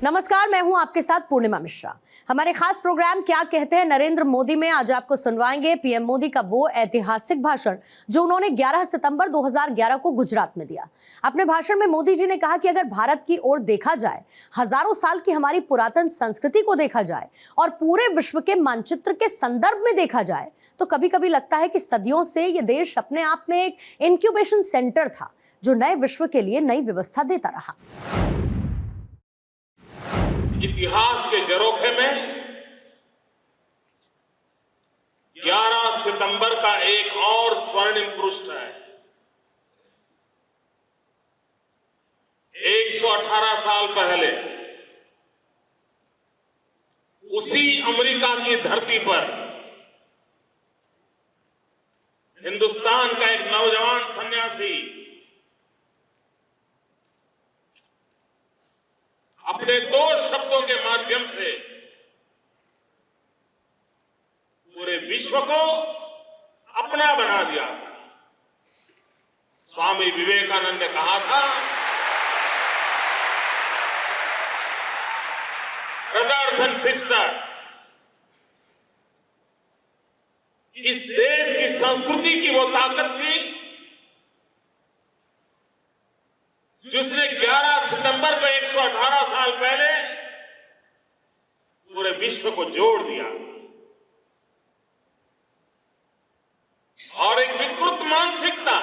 नमस्कार, मैं हूं आपके साथ पूर्णिमा मिश्रा। हमारे खास प्रोग्राम क्या कहते हैं नरेंद्र मोदी में आज आपको सुनवाएंगे पीएम मोदी का वो ऐतिहासिक भाषण जो उन्होंने 11 सितंबर 2011 को गुजरात में दिया। अपने भाषण में मोदी जी ने कहा कि अगर भारत की ओर देखा जाए, हजारों साल की हमारी पुरातन संस्कृति को देखा जाए और पूरे विश्व के मानचित्र के संदर्भ में देखा जाए तो कभी कभी लगता है कि सदियों से ये देश अपने आप में एक इंक्यूबेशन सेंटर था जो नए विश्व के लिए नई व्यवस्था देता रहा। इतिहास के झरोखे में 11 सितंबर का एक और स्वर्णिम पृष्ठ है। 118 साल पहले उसी अमेरिका की धरती पर हिंदुस्तान का एक नौजवान सन्यासी अपने 2 शब्दों के माध्यम से पूरे विश्व को अपना बना दिया था। स्वामी विवेकानंद ने कहा था, ब्रदर्स एंड सिस्टर्स, इस देश की संस्कृति की वो ताकत थी जिसने 11 सितंबर को 118 साल पहले पूरे विश्व को जोड़ दिया और एक विकृत मानसिकता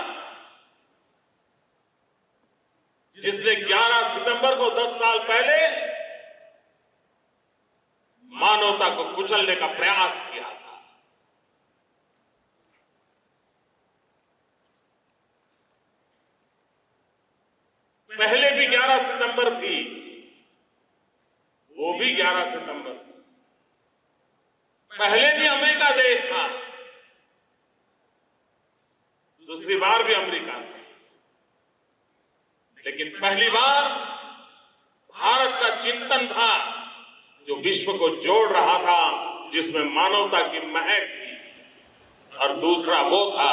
जिसने 11 सितंबर को 10 साल पहले मानवता को कुचलने का प्रयास किया था। पहले भी 11 सितंबर थी, वो भी 11 सितंबर थी। पहले भी अमेरिका देश था, दूसरी बार भी अमेरिका था, लेकिन पहली बार भारत का चिंतन था जो विश्व को जोड़ रहा था, जिसमें मानवता की महक थी, और दूसरा वो था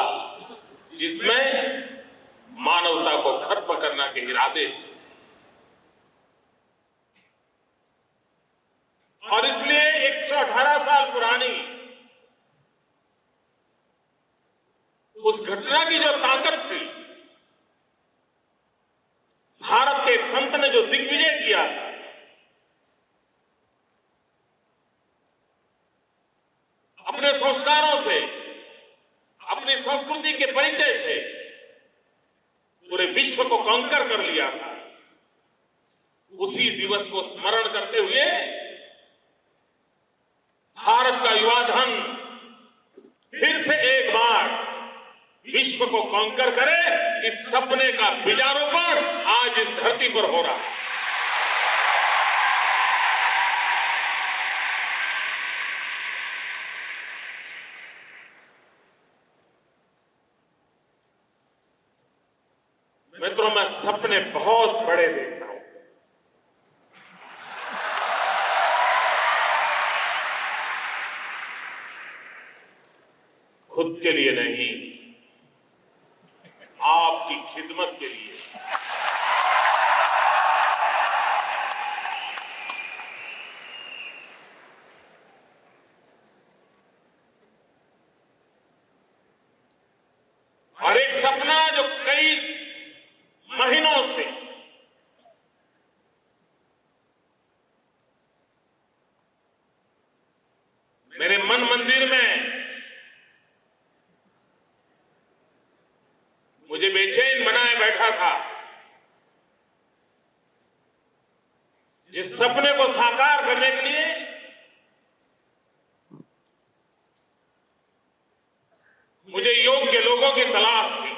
जिसमें मानवता को खत्म करने के इरादे थे। और इसलिए 118 साल पुरानी उस घटना की जो ताकत थी, भारत के एक संत ने जो दिग्विजय किया था, अपने संस्कारों से, अपनी संस्कृति के परिचय से पूरे विश्व को कंकर कर लिया था, उसी दिवस को स्मरण करते हुए भारत का युवा धन फिर से एक बार विश्व को कंकर करे, इस सपने का बीजारोपण आज इस धरती पर हो रहा है। मित्रों, मैं सपने बहुत बड़े देखता हूं। खुद के लिए नहीं, आपकी खिदमत के लिए। और एक सपना जो कई महीनों से मेरे मन मंदिर में मुझे बेचैन बनाए बैठा था, जिस सपने को साकार करने के लिए मुझे योग्य लोगों की तलाश थी।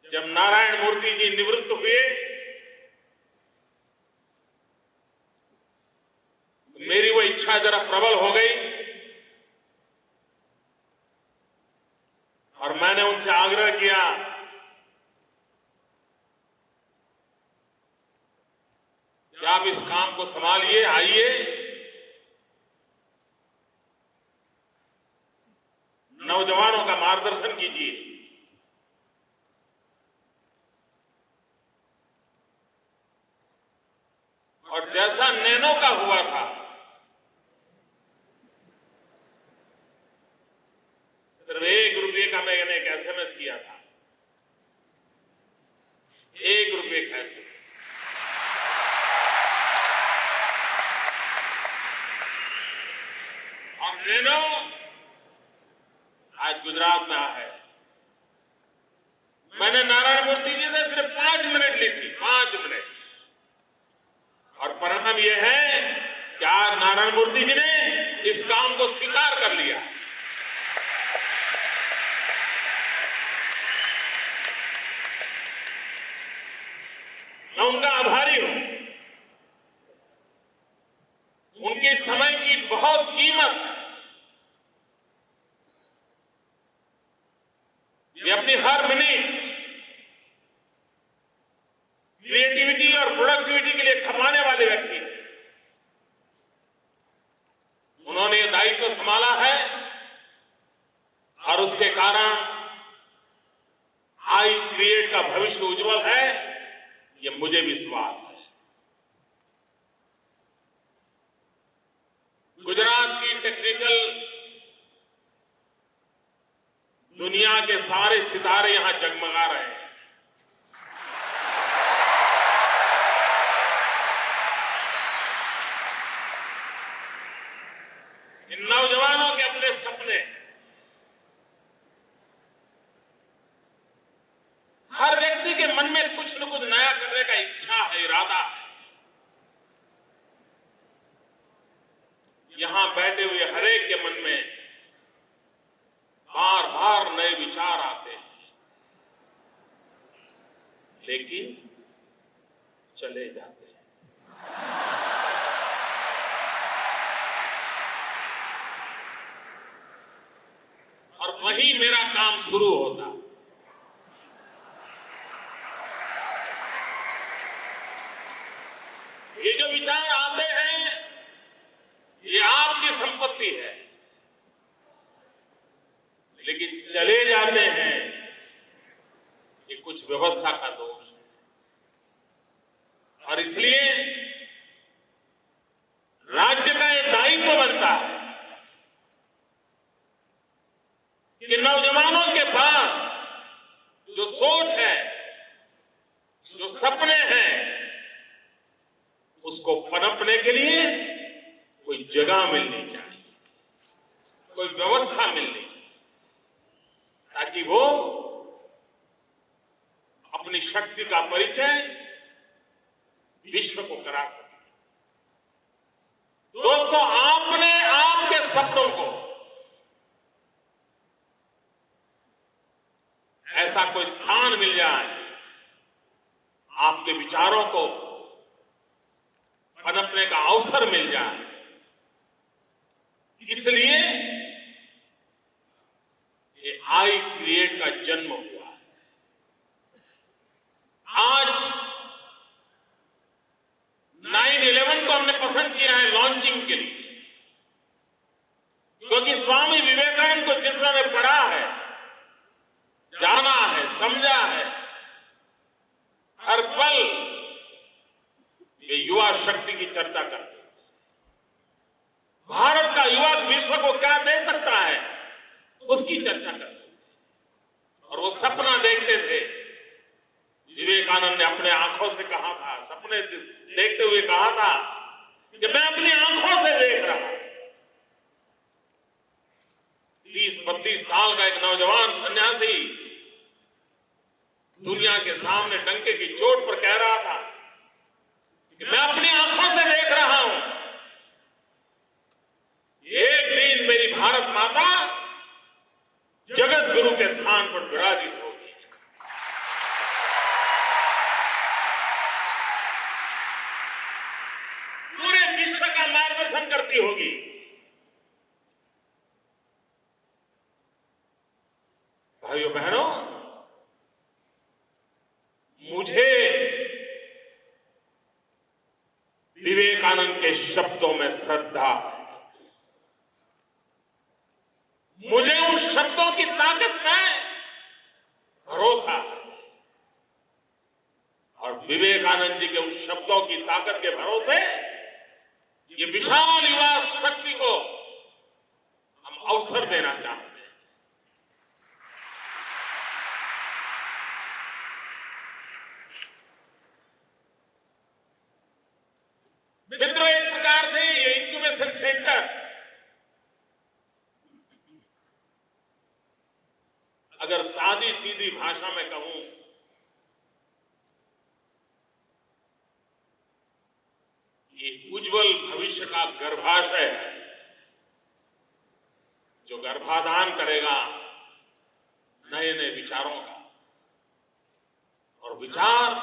जब नारायण मूर्ति जी निवृत्त हुए, मेरी वो इच्छा जरा प्रबल हो गई और मैंने उनसे आग्रह किया कि आप इस काम को संभालिए, आइए, नौजवानों का मार्गदर्शन कीजिए। मैंने एक एसएमएस किया था, 1 रुपए का एसएमएस। और रेनो आज गुजरात में है। मैंने नारायण मूर्ति जी से सिर्फ 5 मिनट ली थी, 5 मिनट, और परिणाम यह है कि आज नारायण मूर्ति जी ने इस काम को स्वीकार कर लिया। मैं उनका आभारी हूं। उनके समय की बहुत कीमत है। ये अपनी हर मिनट क्रिएटिविटी और प्रोडक्टिविटी के लिए खपाने वाले व्यक्ति हैं। उन्होंने ये दायित्व संभाला है और उसके कारण आई क्रिएट का भविष्य उज्जवल है, ये मुझे विश्वास है। गुजरात की टेक्निकल दुनिया के सारे सितारे यहां जगमगा रहे हैं। इन नौजवानों के अपने सपने हैं। हर व्यक्ति के मन में कुछ न कुछ नया करने का इच्छा है, इरादा है। यहां बैठे हुए हरेक के मन में बार बार नए विचार आते हैं, लेकिन चले जाते हैं। और वहीं मेरा काम शुरू होता। ये जो विचार आते हैं, ये आपकी संपत्ति है, लेकिन चले जाते हैं, ये कुछ व्यवस्था का दोष है। और इसलिए राज्य का एक दायित्व बनता है कि नौजवानों के पास जो सोच है, जो सपने हैं, उसको पनपने के लिए कोई जगह मिलनी चाहिए, कोई व्यवस्था मिलनी चाहिए, ताकि वो अपनी शक्ति का परिचय विश्व को करा सके। दोस्तों, आपने आपके सपनों को ऐसा कोई स्थान मिल जाए, आपके विचारों को पनपने का अवसर मिल जाए, इसलिए ये आई क्रिएट का जन्म हुआ है। आज 9/11 को हमने पसंद किया है लॉन्चिंग के लिए, क्योंकि स्वामी विवेकानंद को जिसने पढ़ा है, जाना है, समझा है, हर पल ये युवा शक्ति की चर्चा करते हैं। भारत का युवा विश्व को क्या दे सकता है, उसकी चर्चा करते हैं। और वो सपना देखते थे। विवेकानंद ने अपने आंखों से कहा था, सपने देखते हुए कहा था कि मैं अपनी आंखों से देख रहा हूं। 30-32 साल का एक नौजवान सन्यासी दुनिया के सामने डंके की चोट पर कह रहा था कि मैं अपनी आंखों से देख रहा हूं, एक दिन मेरी भारत माता जगत गुरु के स्थान पर विराजित होगी। पूरे विश्व का मार्गदर्शन करती होगी। भाइयों बहनों, मुझे विवेकानंद के शब्दों में श्रद्धा है। मुझे उन शब्दों की ताकत में भरोसा है। और विवेकानंद जी के उन शब्दों की ताकत के भरोसे ये विशाल युवा शक्ति को हम अवसर देना चाहते हैं। अगर सादी सीधी भाषा में कहूं, ये उज्जवल भविष्य का गर्भाशय है, जो गर्भाधान करेगा नए नए विचारों का। और विचार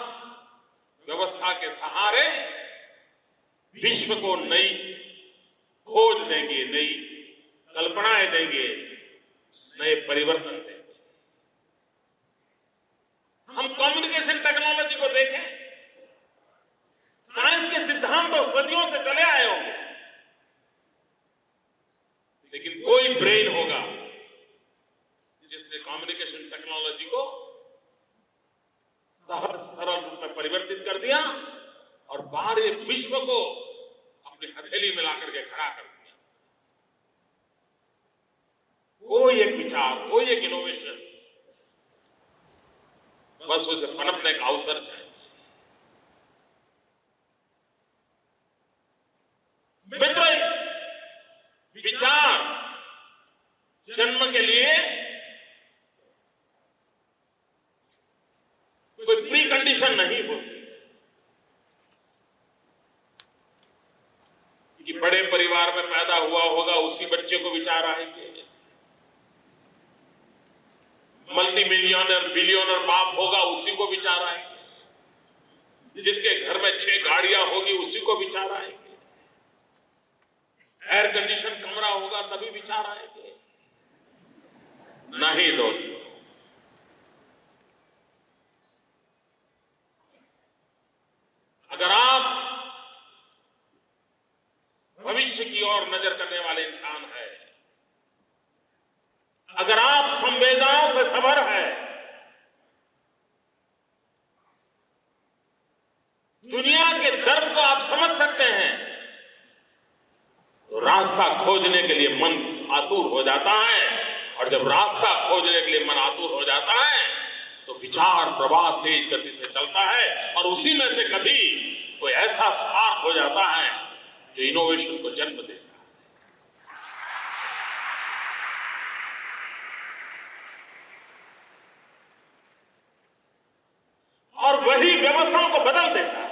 व्यवस्था के सहारे विश्व को नई खोज देंगे, नई कल्पनाएं देंगे, नए परिवर्तन देंगे। हम कम्युनिकेशन टेक्नोलॉजी को देखें, साइंस के सिद्धांत तो सदियों से चले आए होंगे, लेकिन कोई ब्रेन होगा जिसने कम्युनिकेशन टेक्नोलॉजी को सहज सरल रूप में परिवर्तित कर दिया और बाहरी विश्व को अपनी हथेली में लाकर के खड़ा कर दिया। कोई एक विचार, कोई एक इनोवेशन, बस उसे पनपने का अवसर चाहिए। मित्रों, विचार जन्म के लिए कोई प्री कंडीशन नहीं होती कि बड़े परिवार में पैदा हुआ होगा उसी बच्चे को विचार आएंगे, मल्टी मिलियनर बिलियनर बाप होगा उसी को विचार आएंगे, जिसके घर में 6 गाड़ियां होगी उसी को विचार आएंगे, एयर कंडीशन कमरा होगा तभी विचार आएंगे। नहीं दोस्तों, अगर आप भविष्य की ओर नजर करने वाले इंसान हैं, अगर आप संवेदनाओं से सबर है, दुनिया के दर्द को आप समझ सकते हैं, तो रास्ता खोजने के लिए मन आतुर हो जाता है। और जब रास्ता खोजने के लिए मन आतुर हो जाता है तो विचार प्रवाह तेज गति से चलता है और उसी में से कभी कोई ऐसा स्पार्क हो जाता है जो इनोवेशन को जन्म देता है। और वही व्यवस्थाओं को बदल देता है।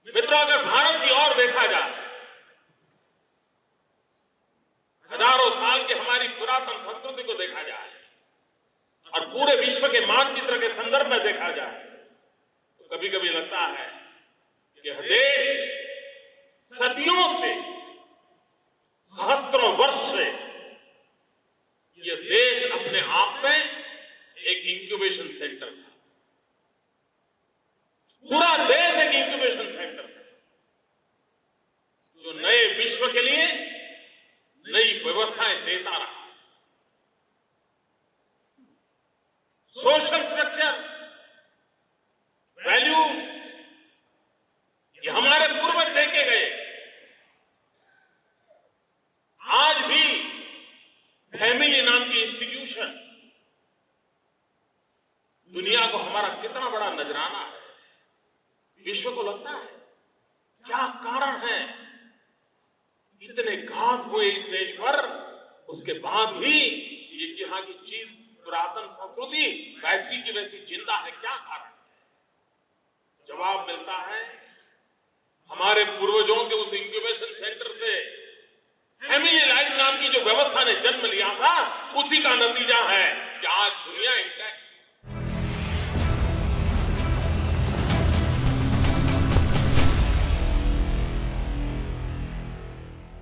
मित्रों, अगर भारत की ओर देखा जाए, हजारों साल की हमारी पुरातन संस्कृति को देखा जाए और पूरे विश्व के मानचित्र के संदर्भ में देखा जाए, तो कभी कभी लगता है कि यह देश सदियों से, सहस्त्रों वर्ष से, यह देश अपने आप में एक इंक्यूबेशन सेंटर था। पूरा देश एक इंक्यूबेशन सेंटर था, जो नए विश्व के लिए नई व्यवस्थाएं देता रहा। सोशल स्ट्रक्चर, वैल्यूज, ये हमारे पूर्वज देके गए। आज भी फैमिली नाम की इंस्टीट्यूशन दुनिया को हमारा कितना बड़ा नजराना है। विश्व को लगता है क्या कारण है इतने घात हुए इस देश पर, उसके बाद भी ये यहाँ की चीज पुरातन संस्कृति वैसी की वैसी जिंदा है, क्या कारण है? जवाब मिलता है हमारे पूर्वजों के उस इंक्यूबेशन सेंटर से। फैमिली लाइफ नाम की जो व्यवस्था ने जन्म लिया था, उसी का नतीजा है कि आज दुनिया इंटैक्ट